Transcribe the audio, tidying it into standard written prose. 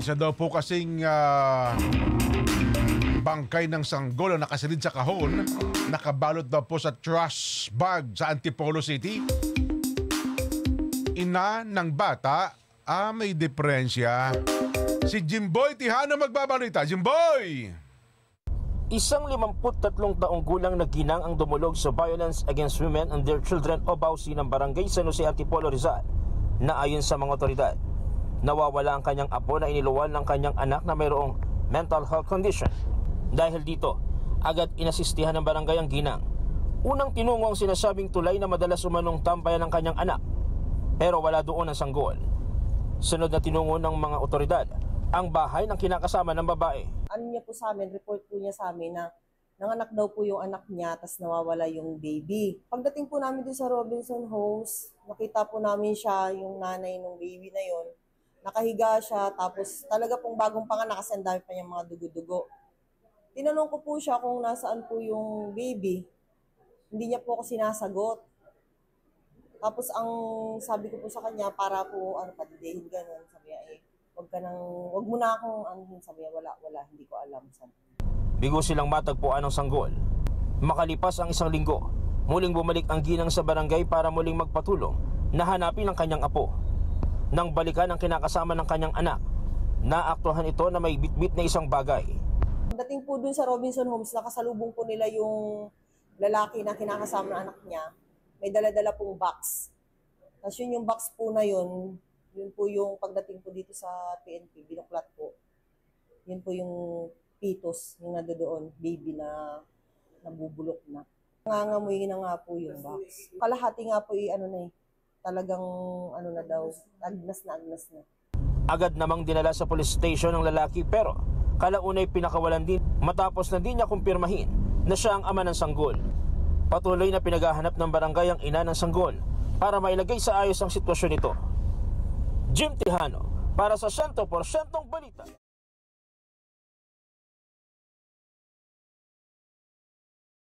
Isa daw po kasing bangkay ng sanggol na nakasilid sa kahon, nakabalot daw po sa trash bag sa Antipolo City. Ina ng bata, may diferensya. Si Jimboy Tihano magbabalita. Jimboy! Isang 53 taong gulang na ginang ang dumulog sa Violence Against Women and Their Children o BAUSI ng Barangay San Jose, Antipolo, Rizal, na ayon sa mga otoridad, nawawala ang kanyang apo na iniluwal ng kanyang anak na mayroong mental health condition. Dahil dito, agad inasistihan ng barangay ang ginang. Unang tinungo ang sinasabing tulay na madalas umanong tambayan ng kanyang anak, pero wala doon ang sanggol. Sunod na tinungo ng mga otoridad ang bahay ng kinakasama ng babae. Ano niya po sa amin, report po niya sa amin na nanganak daw po yung anak niya, tas nawawala yung baby. Pagdating po namin doon sa Robinson Homes, nakita po namin siya, yung nanay ng baby na yon. Nakahiga siya, tapos talaga pong bagong panganak kasi ang dami pa niyang mga dugo-dugo. Tinanong ko po siya kung nasaan po yung baby. Hindi niya po ako sinasagot. Tapos ang sabi ko po sa kanya, para po padidehin gano'n. Sabi niya, wag mo na akong sabi niya, wala, hindi ko alam. Bigo silang matagpuan ng sanggol. Makalipas ang isang linggo, muling bumalik ang ginang sa barangay para muling magpatulong na hanapin ang kanyang apo. Nang balikan ang kinakasama ng kanyang anak, naaktuhan ito na may bitbit na isang bagay. Dating po dun sa Robinson Homes, nakasalubong po nila yung lalaki na kinakasama ng anak niya. May dala-dala pong box. Tapos yung box po na yun po yung pagdating po dito sa PNP, binuklat po. Yun po yung fetus, yung nandoon, baby na nabubulok na. Nangangamoy na nga po yung box. Kalahati nga po talagang na daw, agnas na. Agad namang dinala sa police station ng lalaki pero kalaunay pinakawalan din matapos na di niya kumpirmahin na siya ang ama ng sanggol. Patuloy na pinaghahanap ng barangay ang ina ng sanggol para mailagay sa ayos ang sitwasyon nito. Jim Tihano para sa 100% balita.